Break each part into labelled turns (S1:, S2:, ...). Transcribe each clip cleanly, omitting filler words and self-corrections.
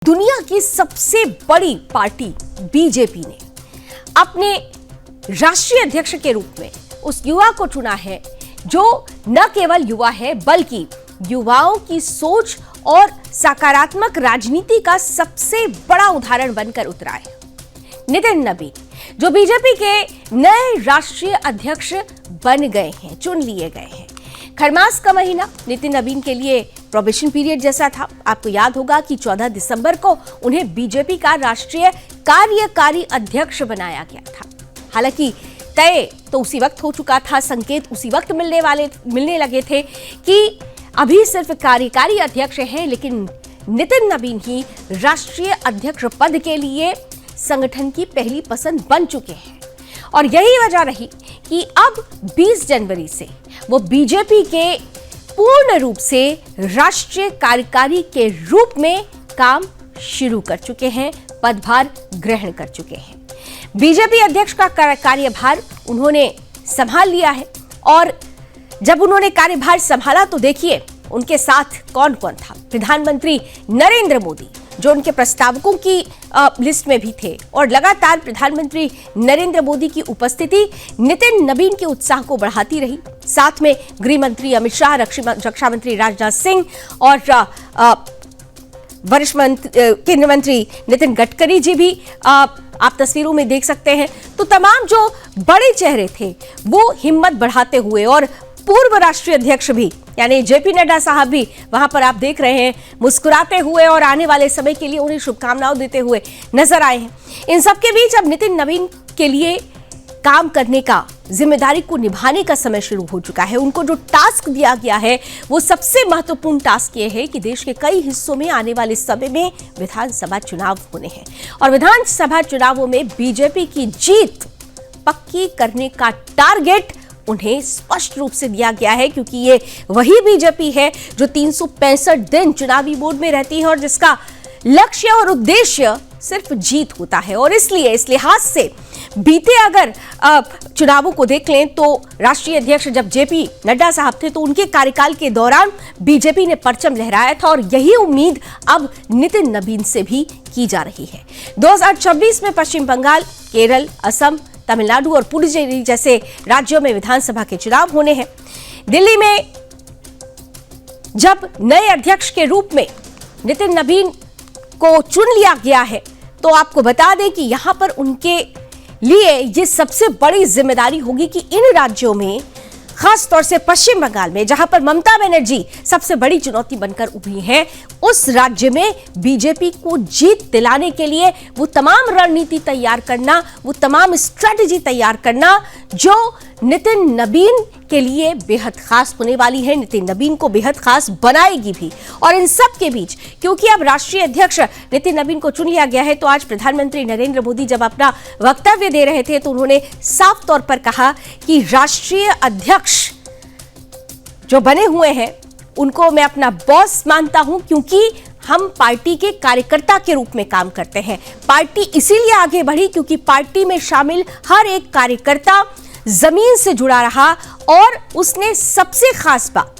S1: दुनिया की सबसे बड़ी पार्टी बीजेपी ने अपने राष्ट्रीय अध्यक्ष के रूप में उस युवा को चुना है जो न केवल युवा है बल्कि युवाओं की सोच और सकारात्मक राजनीति का सबसे बड़ा उदाहरण बनकर उतरा है। नितिन नबीन जो बीजेपी के नए राष्ट्रीय अध्यक्ष बन गए हैं, चुन लिए गए हैं। खरमास का महीना नितिन नबीन के लिए प्रोबेशन पीरियड जैसा था। आपको याद होगा कि 14 दिसंबर को उन्हें बीजेपी का राष्ट्रीय कार्यकारी अध्यक्ष बनाया गया था। हालांकि तय तो उसी वक्त हो चुका था, संकेत उसी वक्त मिलने लगे थे कि अभी सिर्फ कार्यकारी अध्यक्ष हैं, लेकिन नितिन नबीन ही राष्ट्रीय अध्यक्ष पद के लिए संगठन की पहली पसंद बन चुके हैं। और यही वजह रही कि अब 20 जनवरी से वो बीजेपी के पूर्ण रूप से राष्ट्रीय कार्यकारी के रूप में काम शुरू कर चुके हैं, पदभार ग्रहण कर चुके हैं। बीजेपी अध्यक्ष का कार्यभार उन्होंने संभाल लिया है और जब उन्होंने कार्यभार संभाला तो देखिए उनके साथ कौन कौन था। प्रधानमंत्री नरेंद्र मोदी जो उनके प्रस्तावकों की लिस्ट में भी थे और लगातार प्रधानमंत्री नरेंद्र मोदी की उपस्थिति नितिन नबीन के उत्साह को बढ़ाती रही। साथ में गृह मंत्री अमित शाह, रक्षा मंत्री राजनाथ सिंह और वरिष्ठ केंद्रीय मंत्री नितिन गडकरी जी भी आप तस्वीरों में देख सकते हैं। तो तमाम जो बड़े चेहरे थे वो हिम्मत बढ़ाते हुए और पूर्व राष्ट्रीय अध्यक्ष भी यानी जेपी नड्डा साहब भी वहां पर आप देख रहे हैं मुस्कुराते हुए और आने वाले समय के लिए उन्हें शुभकामनाएं देते हुए नजर आए हैं। इन सबके बीच अब नितिन नबीन के लिए काम करने का, जिम्मेदारी को निभाने का समय शुरू हो चुका है। उनको जो टास्क दिया गया है वो सबसे महत्वपूर्ण टास्क ये है कि देश के कई हिस्सों में आने वाले समय में विधानसभा चुनाव होने हैं और विधानसभा चुनावों में बीजेपी की जीत पक्की करने का टारगेट उन्हें स्पष्ट रूप से दिया गया है, क्योंकि ये वही बीजेपी है जो 365 दिन चुनावी मोड में रहती है और जिसका लक्ष्य और उद्देश्य सिर्फ जीत होता है। और इसलिए इस लिहाज से बीते अगर चुनावों को देख लें तो राष्ट्रीय अध्यक्ष जब जेपी नड्डा साहब थे तो उनके कार्यकाल के दौरान बीजेपी ने परचम लहराया था और यही उम्मीद अब नितिन नबीन से भी की जा रही है। 2026 में पश्चिम बंगाल, केरल, असम, तमिलनाडु और पुडुचेरी जैसे राज्यों में विधानसभा के चुनाव होने हैं। दिल्ली में जब नए अध्यक्ष के रूप में नितिन नबीन को चुन लिया गया है तो आपको बता दें कि यहां पर उनके लिए ये सबसे बड़ी जिम्मेदारी होगी कि इन राज्यों में, खास तौर से पश्चिम बंगाल में जहां पर ममता बनर्जी सबसे बड़ी चुनौती बनकर उभरी हैं, उस राज्य में बीजेपी को जीत दिलाने के लिए वो तमाम रणनीति तैयार करना, वो तमाम स्ट्रेटेजी तैयार करना जो नितिन नबीन के लिए बेहद खास होने वाली है, नितिन नबीन को बेहद खास बनाएगी भी। और इन सब के बीच क्योंकि अब राष्ट्रीय अध्यक्ष नितिन नबीन को चुन लिया गया है तो आज प्रधानमंत्री नरेंद्र मोदी जब अपना वक्तव्य दे रहे थे तो उन्होंने साफ तौर पर कहा कि राष्ट्रीय अध्यक्ष जो बने हुए हैं उनको मैं अपना बॉस मानता हूं, क्योंकि हम पार्टी के कार्यकर्ता के रूप में काम करते हैं। पार्टी इसीलिए आगे बढ़ी क्योंकि पार्टी में शामिल हर एक कार्यकर्ता जमीन से जुड़ा रहा और उसने सबसे खास बात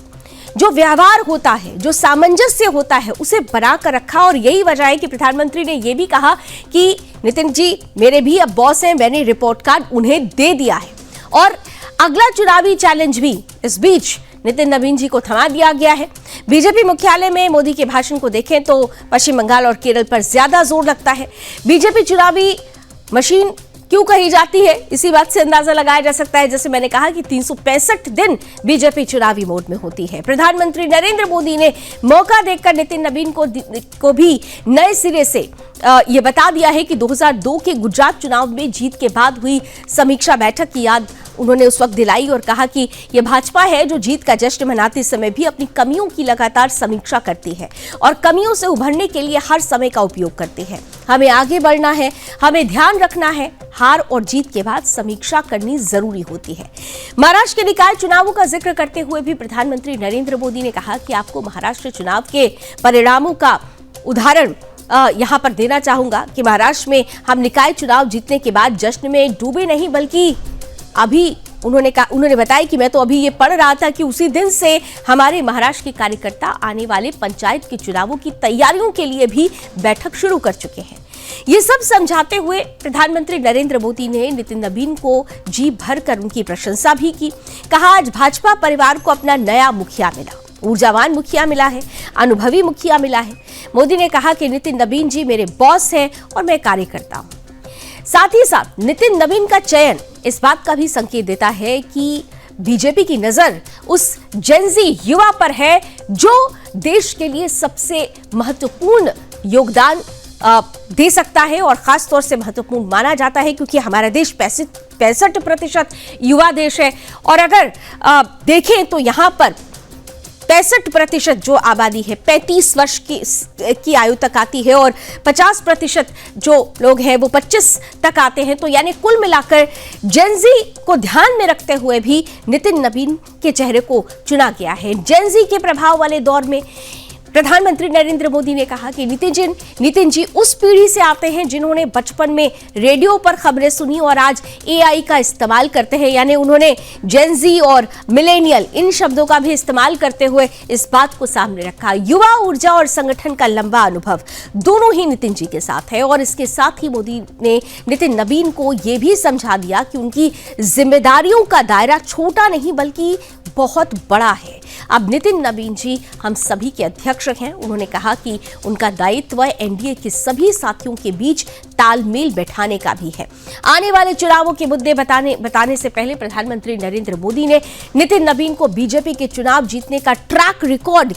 S1: जो व्यवहार होता है, जो सामंजस्य होता है, उसे बना कर रखा। और यही वजह है कि प्रधानमंत्री ने यह भी कहा कि नितिन जी मेरे भी अब बॉस हैं, मैंने रिपोर्ट कार्ड उन्हें दे दिया है। और अगला चुनावी चैलेंज भी इस बीच नितिन नबीन जी को थमा दिया गया है। बीजेपी मुख्यालय में मोदी के भाषण को देखें तो पश्चिम बंगाल और केरल पर ज्यादा जोर लगता है। बीजेपी चुनावी मशीन क्यों कही जाती है, इसी बात से अंदाजा लगाया जा सकता है। जैसे मैंने कहा कि 365 दिन बीजेपी चुनावी मोड में होती है। प्रधानमंत्री नरेंद्र मोदी ने मौका देकर नितिन नबीन को भी नए सिरे से ये बता दिया है कि 2002 के गुजरात चुनाव में जीत के बाद हुई समीक्षा बैठक की याद उन्होंने उस वक्त दिलाई और कहा कि यह भाजपा है जो जीत का जश्न मनाते समय भी अपनी कमियों की लगातार समीक्षा करती है और कमियों से उभरने के लिए हर समय का उपयोग करती है। हमें आगे बढ़ना है, हमें ध्यान रखना है, हार और जीत के बाद समीक्षा करनी जरूरी होती है। महाराष्ट्र के निकाय चुनावों का जिक्र करते हुए भी प्रधानमंत्री नरेंद्र मोदी ने कहा कि आपको महाराष्ट्र चुनाव के परिणामों का उदाहरण यहां पर देना चाहूंगा कि महाराष्ट्र में हम निकाय चुनाव जीतने के बाद जश्न में डूबे नहीं बल्कि अभी उन्होंने बताया कि मैं तो अभी ये पढ़ रहा था कि उसी दिन से हमारे महाराष्ट्र के कार्यकर्ता आने वाले पंचायत के चुनावों की तैयारियों के लिए भी बैठक शुरू कर चुके हैं। ये सब समझाते हुए प्रधानमंत्री नरेंद्र मोदी ने नितिन नबीन को जी भरकर उनकी प्रशंसा भी की। कहा, आज भाजपा परिवार को अपना नया मुखिया मिला, ऊर्जावान मुखिया मिला है, अनुभवी मुखिया मिला है। मोदी ने कहा कि नितिन नबीन जी मेरे बॉस हैं और मैं कार्यकर्ता हूं। साथ ही साथ नितिन नबीन का चयन इस बात का भी संकेत देता है कि बीजेपी की नजर उस जेनजी युवा पर है जो देश के लिए सबसे महत्वपूर्ण योगदान दे सकता है और खास तौर से महत्वपूर्ण माना जाता है क्योंकि हमारा देश 65% युवा देश है। और अगर देखें तो यहां पर 65% जो आबादी है 35 वर्ष की आयु तक आती है और 50% जो लोग हैं वो 25 तक आते हैं। तो यानी कुल मिलाकर जेनजी को ध्यान में रखते हुए भी नितिन नबीन के चेहरे को चुना गया है। जेनजी के प्रभाव वाले दौर में प्रधानमंत्री नरेंद्र मोदी ने कहा कि नितिन जी उस पीढ़ी से आते हैं जिन्होंने बचपन में रेडियो पर खबरें सुनी और आज एआई का इस्तेमाल करते हैं। यानी उन्होंने जेनजी और मिलेनियल इन शब्दों का भी इस्तेमाल करते हुए इस बात को सामने रखा। युवा ऊर्जा और संगठन का लंबा अनुभव दोनों ही नितिन जी के साथ है और इसके साथ ही मोदी ने नितिन नबीन को यह भी समझा दिया कि उनकी जिम्मेदारियों का दायरा छोटा नहीं बल्कि बहुत बड़ा है। अब नितिन नबीन जी हम सभी के अध्यक्ष हैं। उन्होंने कहा कि उनका दायित्व एनडीए के सभी साथियों के बीच तालमेल बैठाने का भी है। आने वाले चुनावों के मुद्दे बताने से पहले प्रधानमंत्री नरेंद्र मोदी ने नितिन नबीन को बीजेपी के चुनाव जीतने का ट्रैक रिकॉर्ड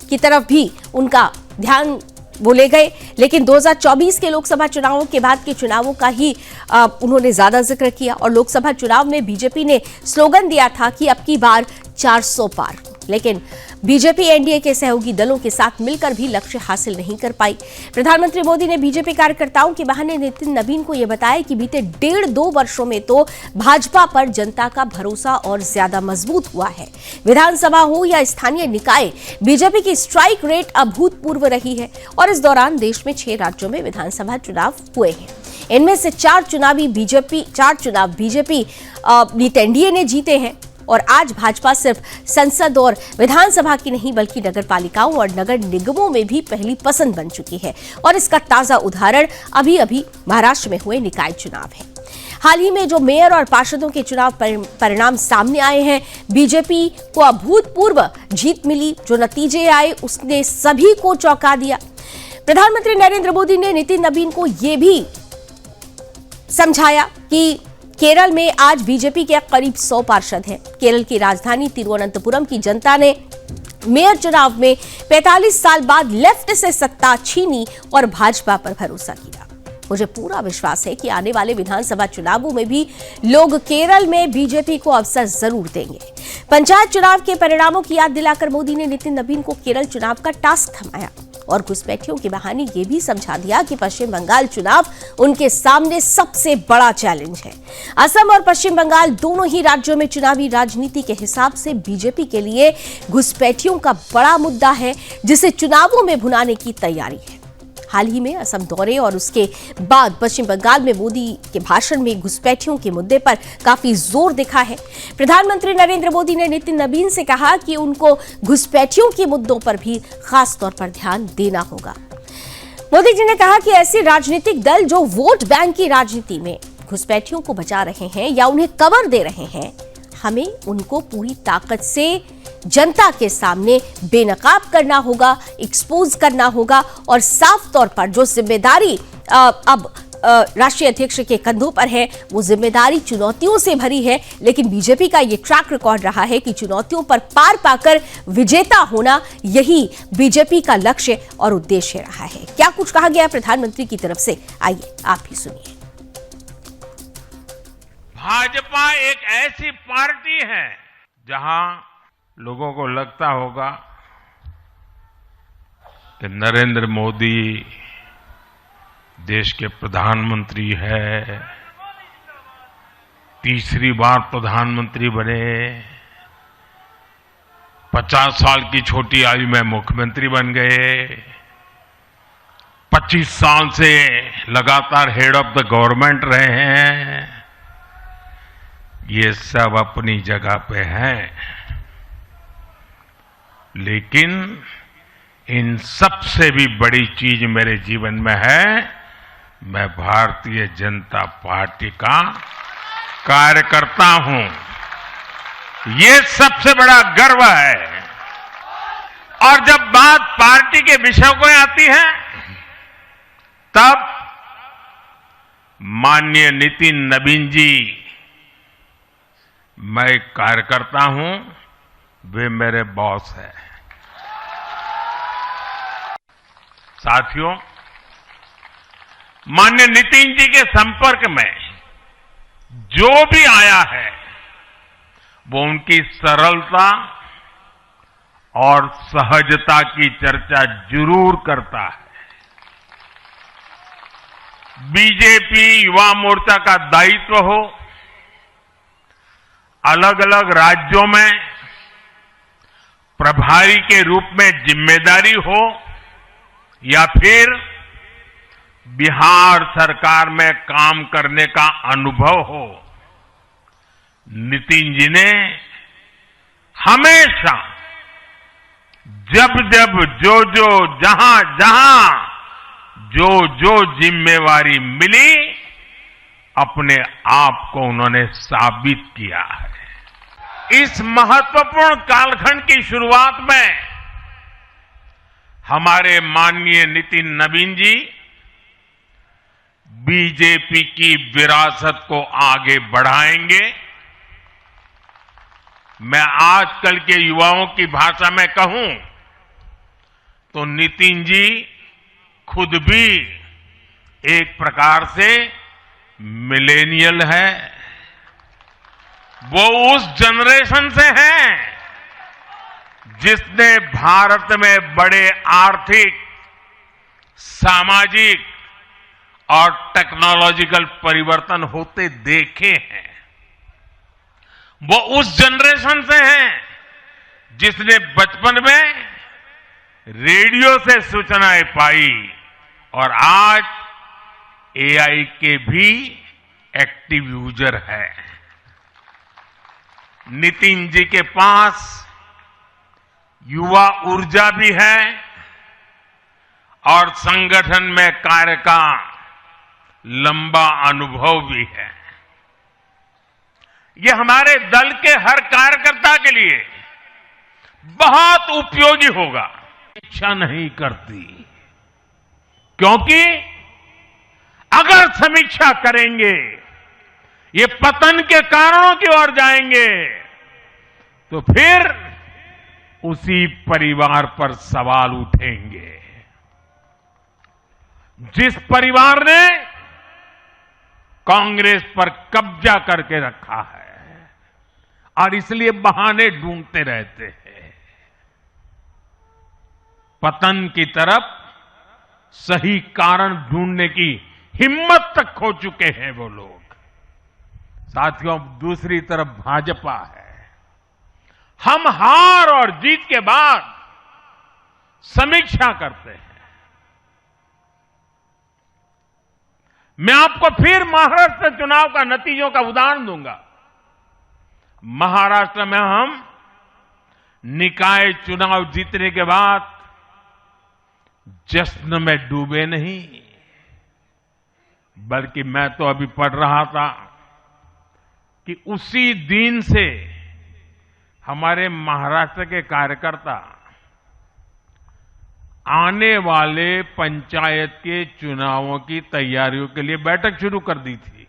S1: की तरफ भी उनका ध्यान वो ले गए, लेकिन 2024 के लोकसभा चुनावों के बाद के चुनावों का ही उन्होंने ज्यादा जिक्र किया। और लोकसभा चुनाव में बीजेपी ने स्लोगन दिया था कि अब की बार 400 पार, लेकिन बीजेपी एनडीए के सहयोगी दलों के साथ मिलकर भी लक्ष्य हासिल नहीं कर पाई। प्रधानमंत्री मोदी ने बीजेपी कार्यकर्ताओं के बहाने नितिन नबीन को यह बताया कि बीते 1.5-2 वर्षों में तो भाजपा पर जनता का भरोसा और ज्यादा मजबूत हुआ है। विधानसभा हो या स्थानीय निकाय, बीजेपी की स्ट्राइक रेट अभूतपूर्व रही है और इस दौरान देश में 6 राज्यों में विधानसभा चुनाव हुए हैं। इनमें से 4 चुनाव बीजेपी नीत एनडीए ने जीते हैं और आज भाजपा सिर्फ संसद और विधानसभा की नहीं बल्कि नगर पालिकाओं और नगर निगमों में भी पहली पसंद बन चुकी है। और इसका ताजा उदाहरण अभी महाराष्ट्र में हुए निकाय चुनाव है। हाल ही में जो मेयर और पार्षदों के चुनाव परिणाम सामने आए हैं, बीजेपी को अभूतपूर्व जीत मिली। जो नतीजे आए उसने सभी को चौंका दिया। प्रधानमंत्री नरेंद्र मोदी ने नितिन नबीन को यह भी समझाया कि केरल में आज बीजेपी के करीब 100 पार्षद हैं। केरल की राजधानी तिरुवनंतपुरम की जनता ने मेयर चुनाव में 45 साल बाद लेफ्ट से सत्ता छीनी और भाजपा पर भरोसा किया। मुझे पूरा विश्वास है कि आने वाले विधानसभा चुनावों में भी लोग केरल में बीजेपी को अवसर जरूर देंगे। पंचायत चुनाव के परिणामों की याद दिलाकर मोदी ने नितिन नबीन को केरल चुनाव का टास्क थमाया और घुसपैठियों के बहाने ये भी समझा दिया कि पश्चिम बंगाल चुनाव उनके सामने सबसे बड़ा चैलेंज है। असम और पश्चिम बंगाल दोनों ही राज्यों में चुनावी राजनीति के हिसाब से बीजेपी के लिए घुसपैठियों का बड़ा मुद्दा है, जिसे चुनावों में भुनाने की तैयारी है। हाल ही में असम दौरे और उसके बाद पश्चिम बंगाल में मोदी के भाषण में घुसपैठियों के मुद्दे पर काफी जोर दिखा है। प्रधानमंत्री नरेंद्र मोदी ने नितिन नबीन से कहा कि उनको घुसपैठियों के मुद्दों पर भी खास तौर पर ध्यान देना होगा। मोदी जी ने कहा कि ऐसे राजनीतिक दल जो वोट बैंक की राजनीति में घुसपैठियों को बचा रहे हैं या उन्हें कवर दे रहे हैं, हमें उनको पूरी ताकत से जनता के सामने बेनकाब करना होगा, एक्सपोज करना होगा और साफ तौर पर जो जिम्मेदारी अब राष्ट्रीय अध्यक्ष के कंधों पर है, वो जिम्मेदारी चुनौतियों से भरी है। लेकिन बीजेपी का ये ट्रैक रिकॉर्ड रहा है कि चुनौतियों पर पार पाकर विजेता होना, यही बीजेपी का लक्ष्य और उद्देश्य रहा है। क्या कुछ कहा गया प्रधानमंत्री की तरफ से, आइए आप ही सुनिए।
S2: भाजपा एक ऐसी पार्टी है जहां लोगों को लगता होगा कि नरेंद्र मोदी देश के प्रधानमंत्री है, तीसरी बार प्रधानमंत्री बने, 50 साल की छोटी आयु में मुख्यमंत्री बन गए, 25 साल से लगातार हेड ऑफ द गवर्नमेंट रहे हैं। ये सब अपनी जगह पे हैं, लेकिन इन सबसे भी बड़ी चीज मेरे जीवन में है, मैं भारतीय जनता पार्टी का कार्यकर्ता हूं। ये सबसे बड़ा गर्व है। और जब बात पार्टी के विषयों को आती है, तब माननीय नितिन नवीन जी, मैं एक कार्यकर्ता हूं, वे मेरे बॉस हैं। साथियों, माननीय नितिन जी के संपर्क में जो भी आया है, वो उनकी सरलता और सहजता की चर्चा जरूर करता है। बीजेपी युवा मोर्चा का दायित्व हो, अलग अलग राज्यों में प्रभारी के रूप में जिम्मेदारी हो, या फिर बिहार सरकार में काम करने का अनुभव हो, नितिन जी ने हमेशा जब जब जो जहां जो जिम्मेवारी मिली, अपने आप को उन्होंने साबित किया है। इस महत्वपूर्ण कालखंड की शुरुआत में हमारे माननीय नितिन नवीन जी बीजेपी की विरासत को आगे बढ़ाएंगे। मैं आजकल के युवाओं की भाषा में कहूं तो नितिन जी खुद भी एक प्रकार से मिलेनियल है। वो उस जनरेशन से हैं जिसने भारत में बड़े आर्थिक, सामाजिक और टेक्नोलॉजिकल परिवर्तन होते देखे हैं। वो उस जनरेशन से हैं जिसने बचपन में रेडियो से सूचनाएं पाई और आज एआई के भी एक्टिव यूजर है। नितिन जी के पास युवा ऊर्जा भी है और संगठन में कार्य का लंबा अनुभव भी है। ये हमारे दल के हर कार्यकर्ता के लिए बहुत उपयोगी होगा। इच्छा नहीं करती, क्योंकि अगर समीक्षा करेंगे, ये पतन के कारणों की ओर जाएंगे, तो फिर उसी परिवार पर सवाल उठेंगे। जिस परिवार ने कांग्रेस पर कब्जा करके रखा है और इसलिए बहाने ढूंढते रहते हैं, पतन की तरफ सही कारण ढूंढने की हिम्मत तक खो चुके हैं वो लोग। साथियों, दूसरी तरफ भाजपा है। हम हार और जीत के बाद समीक्षा करते हैं। मैं आपको फिर महाराष्ट्र चुनाव का नतीजों का उदाहरण दूंगा। महाराष्ट्र में हम निकाय चुनाव जीतने के बाद जश्न में डूबे नहीं, बल्कि मैं तो अभी पढ़ रहा था कि उसी दिन से हमारे महाराष्ट्र के कार्यकर्ता आने वाले पंचायत के चुनावों की तैयारियों के लिए बैठक शुरू कर दी थी।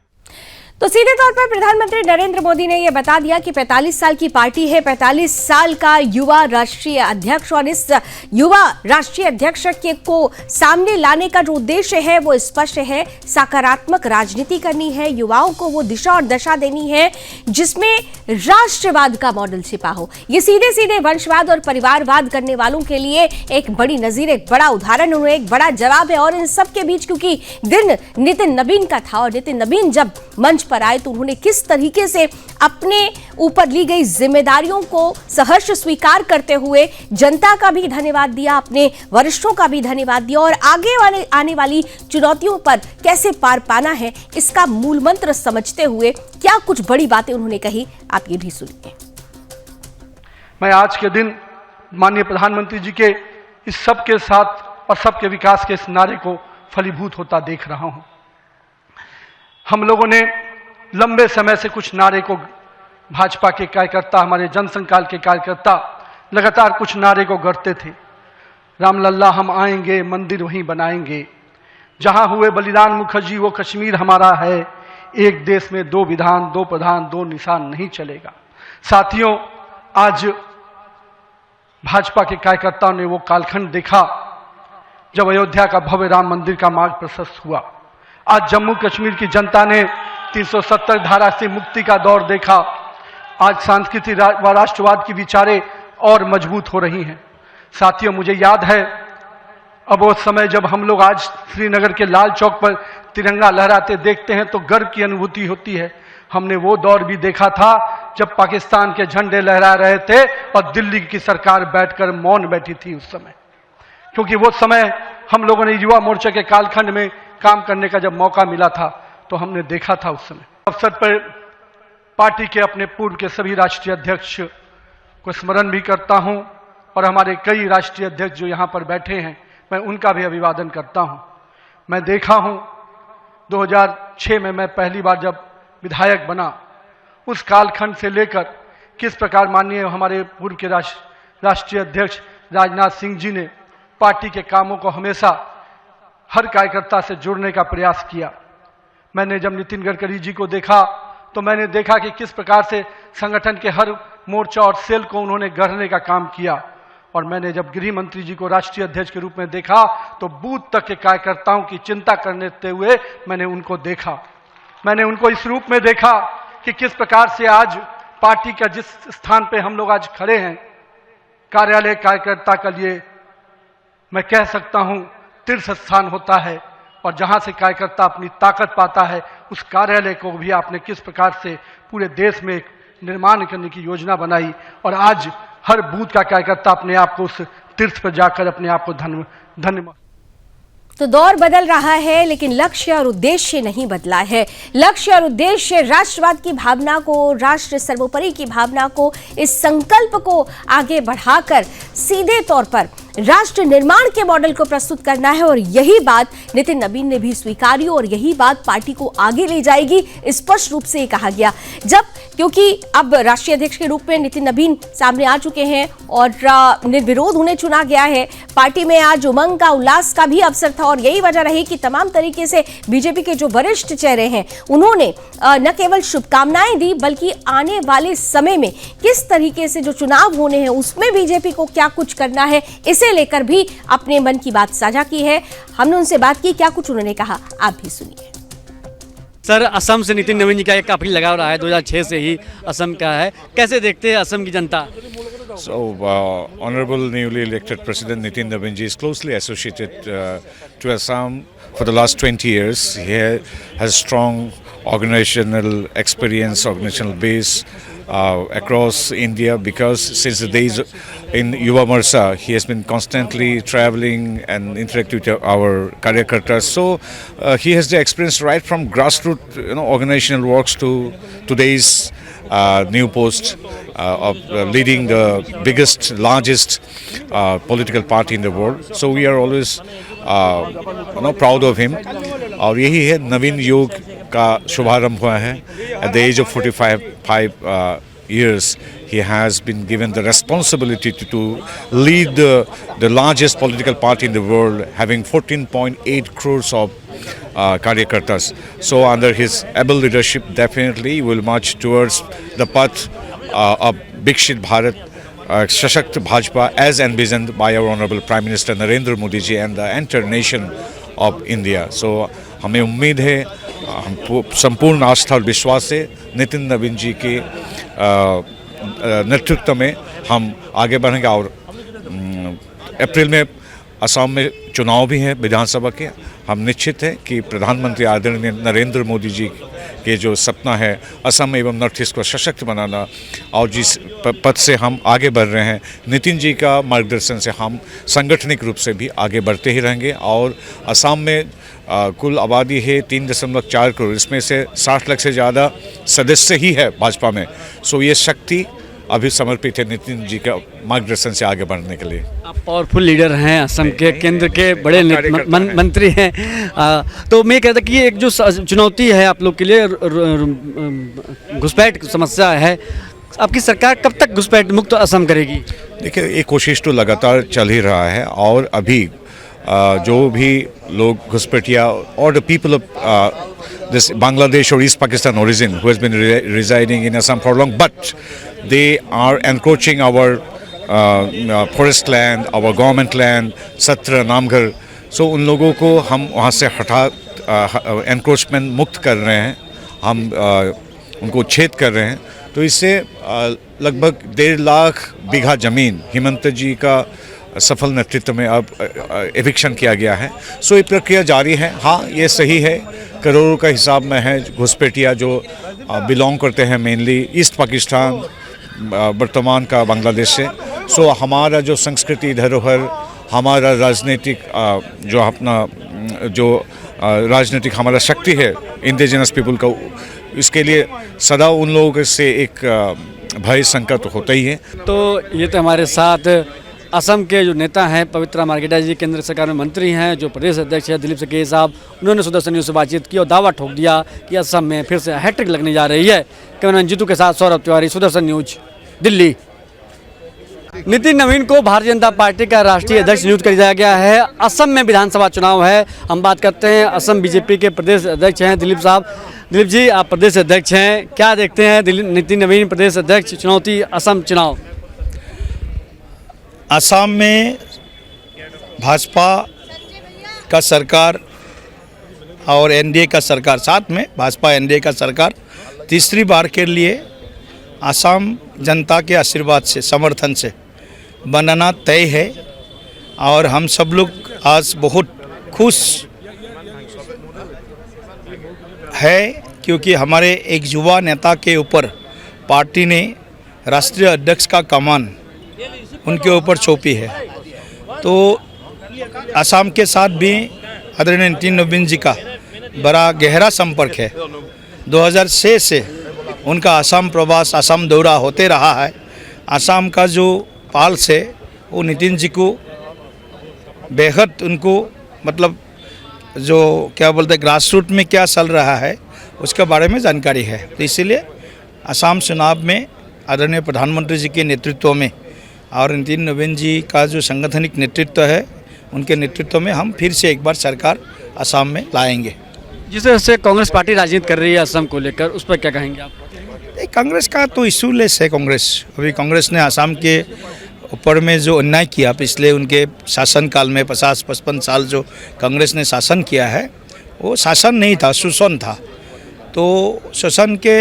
S1: तो सीधे तौर पर प्रधानमंत्री नरेंद्र मोदी ने यह बता दिया कि 45 साल की पार्टी है, 45 साल का युवा राष्ट्रीय अध्यक्ष, और इस युवा राष्ट्रीय अध्यक्ष को सामने लाने का जो उद्देश्य है वो स्पष्ट है। सकारात्मक राजनीति करनी है, युवाओं को वो दिशा और दशा देनी है जिसमें राष्ट्रवाद का मॉडल छिपा हो। ये सीधे सीधे वंशवाद और परिवारवाद करने वालों के लिए एक बड़ी नजीर, एक बड़ा उदाहरण, उन्हें एक बड़ा जवाब है। और इन सब के बीच क्योंकि दिन नितिन नवीन का था और नितिन नवीन जब मंच पर आए तो उन्होंने किस तरीके से अपने ऊपर ली गई जिम्मेदारियों को सहर्ष स्वीकार करते हुए जनता का भी धन्यवाद दिया, अपने वरिष्ठों का भी धन्यवाद दिया और आगे आने वाली चुनौतियों पर कैसे पार पाना है इसका मूल मंत्र समझते हुए क्या कुछ बड़ी बातें उन्होंने कही, आप ये भी सुनिए।
S3: मैं आज के दिन माननीय प्रधानमंत्री जी के इस सबके साथ और सबके विकास के इस नारे को फलीभूत होता देख रहा हूं। हम लोगों ने लंबे समय से कुछ नारे को, भाजपा के कार्यकर्ता, हमारे जनसंकाल के कार्यकर्ता लगातार कुछ नारे को गढ़ते थे। रामलल्ला हम आएंगे, मंदिर वहीं बनाएंगे, जहां हुए बलिदान मुखर्जी वो कश्मीर हमारा है, एक देश में दो विधान, दो प्रधान, दो निशान नहीं चलेगा। साथियों, आज भाजपा के कार्यकर्ताओं ने वो कालखंड देखा जब अयोध्या का भव्य राम मंदिर का मार्ग प्रशस्त हुआ। आज जम्मू कश्मीर की जनता ने 370 धारा से मुक्ति का दौर देखा। आज सांस्कृतिक व राष्ट्रवाद की विचारें और मजबूत हो रही हैं। साथियों, मुझे याद है अब वो समय जब हम लोग आज श्रीनगर के लाल चौक पर तिरंगा लहराते देखते हैं तो गर्व की अनुभूति होती है। हमने वो दौर भी देखा था जब पाकिस्तान के झंडे लहरा रहे थे और दिल्ली की सरकार बैठकर मौन बैठी थी उस समय, क्योंकि वो समय हम लोगों ने युवा मोर्चा के कालखंड में काम करने का जब मौका मिला था तो हमने देखा था उस समय। अवसर पर पार्टी के अपने पूर्व के सभी राष्ट्रीय अध्यक्ष को स्मरण भी करता हूं और हमारे कई राष्ट्रीय अध्यक्ष जो यहां पर बैठे हैं मैं उनका भी अभिवादन करता हूं। मैं देखा हूं 2006 में मैं पहली बार जब विधायक बना, उस कालखंड से लेकर किस प्रकार माननीय हमारे पूर्व के राष्ट्रीय अध्यक्ष राजनाथ सिंह जी ने पार्टी के कामों को हमेशा हर कार्यकर्ता से जुड़ने का प्रयास किया। मैंने जब नितिन गडकरी जी को देखा तो मैंने देखा कि किस प्रकार से संगठन के हर मोर्चा और सेल को उन्होंने गढ़ने का काम किया। और मैंने जब गृह मंत्री जी को राष्ट्रीय अध्यक्ष के रूप में देखा तो बूथ तक के कार्यकर्ताओं की चिंता करते हुए मैंने उनको देखा। मैंने उनको इस रूप में देखा कि किस प्रकार से आज पार्टी का जिस स्थान पे हम लोग आज खड़े हैं, कार्यालय कार्यकर्ता के लिए मैं कह सकता हूं तीर्थ स्थान होता है, और जहां से कार्यकर्ता अपनी ताकत पाता है उस कार्यालय को भी आपने किस प्रकार से पूरे देश में एक निर्माण करने की योजना बनाई और आज हर बूथ का कार्यकर्ता अपने आप को उस तीर्थ पर जाकर अपने आप को धन्य।
S1: तो दौर बदल रहा है लेकिन लक्ष्य और उद्देश्य नहीं बदला है। लक्ष्य और उद्देश्य राष्ट्रवाद की भावना को, राष्ट्र सर्वोपरि की भावना को, इस संकल्प को आगे बढ़ाकर सीधे तौर पर राष्ट्र निर्माण के मॉडल को प्रस्तुत करना है और यही बात नितिन नवीन ने भी स्वीकारी और यही बात पार्टी को आगे ले जाएगी, स्पष्ट रूप से कहा गया। जब क्योंकि अब राष्ट्रीय अध्यक्ष के रूप में नितिन नवीन सामने आ चुके हैं और निर्विरोध उन्हें चुना गया है, पार्टी में आज उमंग का, उल्लास का भी अवसर था और यही वजह रही कि तमाम तरीके से बीजेपी के जो वरिष्ठ चेहरे हैं उन्होंने न केवल शुभकामनाएं दी बल्कि आने वाले समय में किस तरीके से जो चुनाव होने हैं उसमें बीजेपी को क्या कुछ करना है इसे लेकर भी अपने मन की बात साझा की है। हमने उनसे बात की, क्या कुछ उन्होंने कहा आप भी सुनिए।
S4: सर, असम से नितिन नवीन जी का एक काफी लगाव रहा है, 2006 से ही असम का है, कैसे देखते हैं असम की जनता?
S5: So, Honorable newly elected President Nitin Navin ji is closely associated to Assam for the last 20 years. He has strong organizational experience, organizational base across India because since the days in Yuva Morcha, he has been constantly traveling and interacting with our Karyakartas. So, he has the experience right from grassroots organizational works to today's new post of leading the biggest, largest political party in the world. So we are always proud of him. और यही है नवीन युग का शुभारंभ हुआ है. At the age of 45 years, he has been given the responsibility to lead the largest political party in the world, having 14.8 crores of Karyakartas. So under his able leadership, definitely will march towards the path of Viksit Bharat, Shashakt Bhajpa, as envisioned by our Honorable Prime Minister Narendra Modi ji and the entire nation of India. So हमें उम्मीद है, हम संपूर्ण आस्था और विश्वास से नितिन नवीन जी के नेतृत्व में हम आगे बढ़ेंगे और अप्रैल में असम में चुनाव भी हैं विधानसभा के। हम निश्चित हैं कि प्रधानमंत्री आदरणीय नरेंद्र मोदी जी के जो सपना है असम एवं नॉर्थ ईस्ट को सशक्त बनाना, और जिस पद से हम आगे बढ़ रहे हैं, नितिन जी का मार्गदर्शन से हम सांगठनिक रूप से भी आगे बढ़ते ही रहेंगे। और असम में कुल आबादी है 3.4 करोड़, इसमें से 60 लाख से ज़्यादा सदस्य ही है भाजपा में। सो ये शक्ति अभी समर्पित है नितिन जी का मार्गदर्शन से आगे बढ़ने के लिए।
S4: आप पावरफुल लीडर हैं, असम के केंद्र के बड़े मंत्री हैं। तो मैं कहता कि ये एक जो चुनौती है आप लोग के लिए, घुसपैठ समस्या है, आपकी सरकार कब तक घुसपैठ मुक्त असम करेगी?
S5: देखिए, ये कोशिश तो लगातार चल ही रहा है, और अभी जो भी लोग घुसपैठिया और the people of this Bangladesh or East Pakistan origin who has been residing in Assam for long, but they are encroaching our forest land, our government land, Satra, Namgarh. So उन लोगों को हम वहाँ से हटा encroachment मुक्त कर रहे हैं, हम उनको उच्छेद कर रहे हैं। तो इससे लगभग 1.5 लाख बीघा ज़मीन हेमंत जी का सफल नेतृत्व में अब एविक्शन किया गया है। सो ये प्रक्रिया जारी है। हाँ, ये सही है, करोड़ों का हिसाब में है घुसपैठिया जो बिलोंग करते हैं मेनली ईस्ट पाकिस्तान, वर्तमान का बांग्लादेश से। सो हमारा जो संस्कृति धरोहर, हमारा राजनीतिक जो अपना जो राजनीतिक हमारा शक्ति है इंडिजिनस पीपल का, इसके लिए सदा उन लोगों से एक भय संकट होता ही है।
S4: तो ये तो हमारे साथ असम के जो नेता हैं पवित्रा मार्केटा जी, केंद्र सरकार में मंत्री हैं, जो प्रदेश अध्यक्ष है दिलीप सकेत साहब, उन्होंने सुदर्शन न्यूज़ से बातचीत की और दावा ठोक दिया कि असम में फिर से हैट्रिक लगने जा रही है। कैमरामैन जीतू के साथ सौरभ तिवारी, सुदर्शन न्यूज़, दिल्ली। नितिन नवीन को भारतीय जनता पार्टी का राष्ट्रीय अध्यक्ष नियुक्त कर दिया गया है। असम में विधानसभा चुनाव है। हम बात करते हैं असम बीजेपी के प्रदेश अध्यक्ष हैं दिलीप साहब। दिलीप जी, आप प्रदेश अध्यक्ष हैं, क्या देखते हैं नितिन नवीन प्रदेश अध्यक्ष, चुनौती असम चुनाव?
S6: असम में भाजपा का सरकार और एनडीए का सरकार, साथ में भाजपा एनडीए का सरकार तीसरी बार के लिए असम जनता के आशीर्वाद से, समर्थन से बनाना तय है। और हम सब लोग आज बहुत खुश है क्योंकि हमारे एक युवा नेता के ऊपर पार्टी ने राष्ट्रीय अध्यक्ष का कमान उनके ऊपर सौंपी है। तो असम के साथ भी आदरणीय नितिन नवीन जी का बड़ा गहरा संपर्क है। 2006 से उनका असम प्रवास, असम दौरा होते रहा है। असम का जो पाल्स है वो नितिन जी को बेहद, उनको मतलब जो क्या बोलते हैं ग्रास रूट में क्या चल रहा है उसके बारे में जानकारी है। तो इसीलिए असम चुनाव में आदरणीय प्रधानमंत्री जी के नेतृत्व में और नितिन नवीन जी का जो संगठनिक नेतृत्व है, उनके नेतृत्व में हम फिर से एक बार सरकार असम में लाएंगे।
S4: जिस तरह से कांग्रेस पार्टी राजनीति कर रही है असम को लेकर, उस पर क्या कहेंगे आप?
S6: कांग्रेस का तो इशूलेस है। कांग्रेस अभी कांग्रेस ने असम के ऊपर में जो अन्याय किया पिछले उनके शासनकाल में 50-55 साल जो कांग्रेस ने शासन किया है, वो शासन नहीं था, शोषण था। तो शोषण के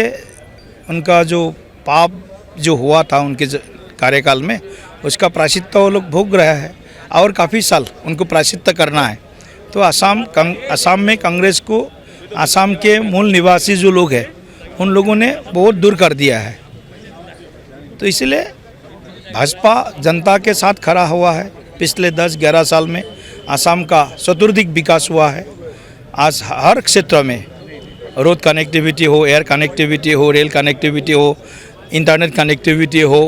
S6: उनका जो पाप जो हुआ था उनके कार्यकाल में, उसका प्रायश्चित वो लोग भोग रहा है और काफ़ी साल उनको प्रायश्चित करना है। तो असम में कांग्रेस को असम के मूल निवासी जो लोग हैं उन लोगों ने बहुत दूर कर दिया है। तो इसलिए भाजपा जनता के साथ खड़ा हुआ है। पिछले 10-11 साल में असम का चतुर्दिक विकास हुआ है। आज हर क्षेत्र में रोड कनेक्टिविटी हो, एयर कनेक्टिविटी हो, रेल कनेक्टिविटी हो, इंटरनेट कनेक्टिविटी हो,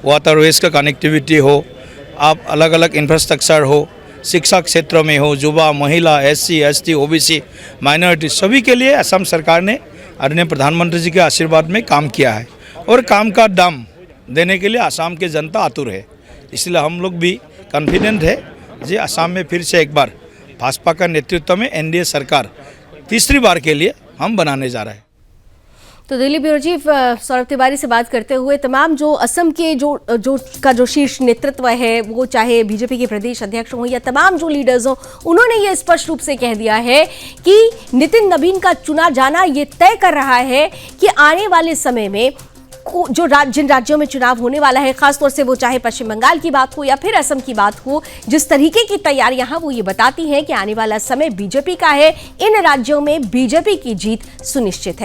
S6: वाटरवेज का कनेक्टिविटी हो, आप अलग अलग इंफ्रास्ट्रक्चर हो, शिक्षा क्षेत्र में हो, युवा, महिला, SC, ST, OBC, माइनॉरिटी, सभी के लिए असम सरकार ने आदरणीय प्रधानमंत्री जी के आशीर्वाद में काम किया है और काम का दाम देने के लिए असम की जनता आतुर है। इसलिए हम लोग भी कॉन्फिडेंट है जी असम में फिर से एक बार भाजपा का नेतृत्व में एनडीए सरकार तीसरी बार के लिए हम बनाने जा रहे हैं।
S1: तो दिल्ली ब्यूरो चीफ सौरभ तिवारी से बात करते हुए तमाम जो असम के जो शीर्ष नेतृत्व है, वो चाहे बीजेपी के प्रदेश अध्यक्ष हों या तमाम जो लीडर्स हों, उन्होंने ये स्पष्ट रूप से कह दिया है कि नितिन नवीन का चुना जाना ये तय कर रहा है कि आने वाले समय में जिन राज्यों में चुनाव होने वाला है, खासतौर से वो चाहे पश्चिम बंगाल की बात हो या फिर असम की बात हो, जिस तरीके की तैयारियां हैं वो ये बताती हैं कि आने वाला समय बीजेपी का है। इन राज्यों में बीजेपी की जीत सुनिश्चित है।